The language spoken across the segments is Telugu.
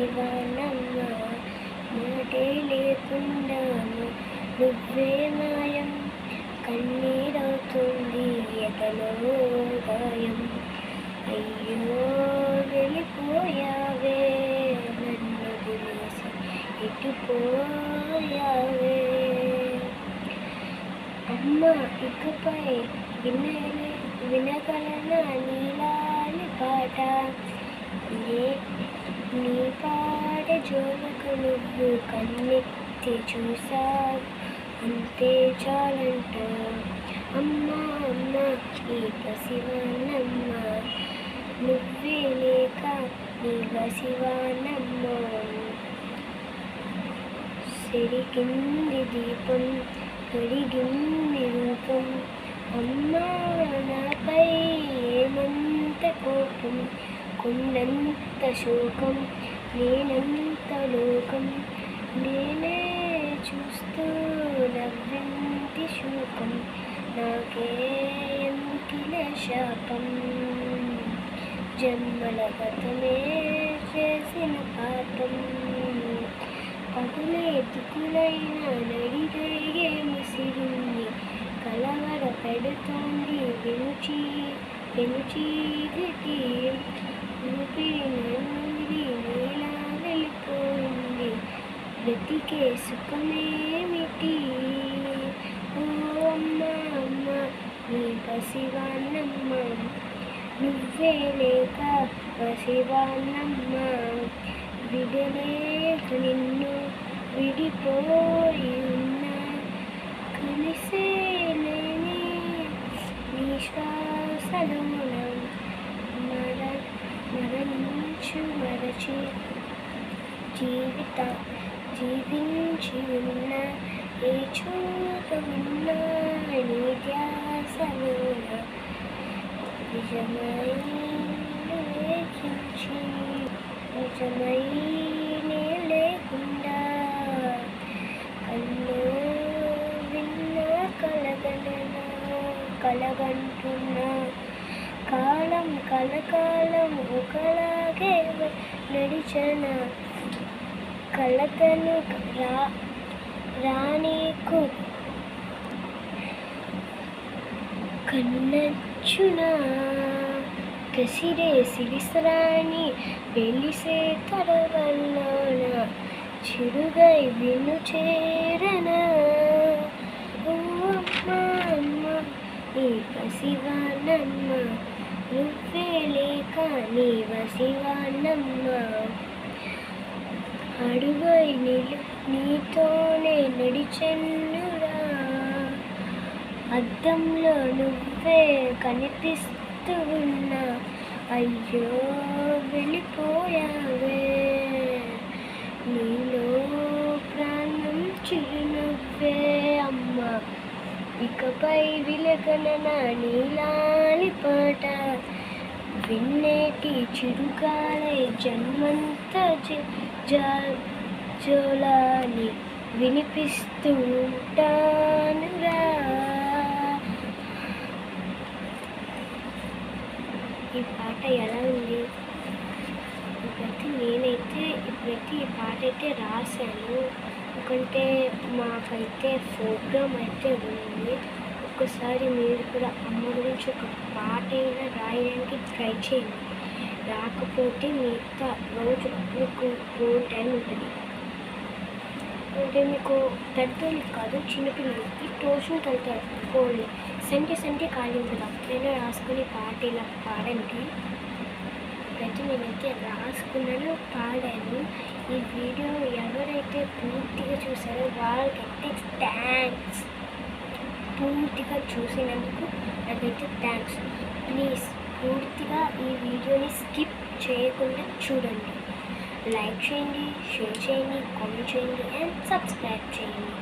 పసివానమ్మ మాటే లేకుండా నువ్వే మాయం కన్నీరవుతుంది ఎదలో గాయం అయ్యో వెళ్ళిపోయావే నన్ను వదిలేసి ఎటుపోయావే అమ్మ ఇకపై వినగలనా నీలాలి పాట నీ పాట జోలకు నువ్వు కన్నెత్తి చూసావు అంతే చాలంట అమ్మ అమ్మ ఈ పసివానమ్మ నువ్వే లేక నీ పసివానమ్మ సెరిగింది దీపం కడిగింది రూపం అమ్మా నాపై ఏమంత కోపం కొండంత శోకం నేనంత లోకం నేనే చూస్తూ నవ్వింటి శోకం నాకే ఎంకిల శాపం జన్మల గతమే చేసిన పాపం పగులే దిక్కులైన నడిగడిగే ముసిరింది కలవర పెడుతోంది పెనుచీకటి ఊపిరి నన్నుది నీలా వెళ్ళిపోయింది బ్రతికే సుఖమేమిటి ఓ అమ్మ అమ్మ నీ పసివానమ్మ నువ్వే లేక పసివానమ్మ విడలేక నిన్ను విడిపోయి ఉన్నా కలిసేలేని నీ శ్వాసలోన మరచి జీవించి ఉన్న ఏ చోట ఉన్నా నీ ధ్యాసలోన నిజమై లేకుండా కల్లో విన్న కలగంటున్నా కాలం కలకాలం ఒకలాగే నడిచన కలతను రానీకు కన్నచ్చునా కసిరే సిరిసరాని వెలిసే తరవల్లోన చిరుగై విను చేరన ఓ అమ్మ అమ్మ నీ పసివానమ్మ నువ్వే లేక నీ పసివానమ్మ అడుగై నీతోనే నడిచెన్నురా అద్దంలో నువ్వే కనిపిస్తూ ఉన్నా అయ్యో వెళ్ళిపోయావే నీలో ప్రాణం చిరునవ్వే అమ్మ ఇకపై విలకన నీలాలి పాట విన్నేటి చిరుగాలై జన్మంత జోలాని వినిపిస్తూ ఉంటానురా ఈ పాట ఎలా ఉంది నేనైతే ఇప్పుడైతే ఈ పాట అయితే రాశాను ఎందుకంటే మాకైతే ప్రోగ్రామ్ అయితే ఉంది ఒక్కసారి మీరు కూడా అమ్మ గురించి ఒక పాట అయినా రాయడానికి ట్రై చేయండి రాకపోతే మిగతా రోజు మీకు ఫోన్ టైం ఉంటుంది అంటే మీకు పెద్దోళ్ళకి కాదు చిన్నపిల్లలకి ట్యూషన్ వెళ్తారు ఫోన్లో సండే ఖాళీ ఉంటుంది అప్పుడైనా రాసుకొని పాట ఇలా పాడండి ఇప్పుడైతే నేనైతే రాసుకున్నాను పాడాను ఈ వీడియో ఎవరైతే పూర్తిగా చూసారో వాళ్ళకైతే థ్యాంక్స్ పూర్తిగా చూసినందుకు నాకైతే థ్యాంక్స్ ప్లీజ్ పూర్తిగా ఈ వీడియోని స్కిప్ చేయకుండా చూడండి లైక్ చేయండి షేర్ చేయండి కామెంట్ చేయండి అండ్ సబ్స్క్రైబ్ చేయండి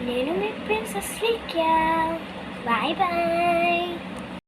నేను మీ ప్రిన్సెస్ శ్రీక్యా బాయ్ బాయ్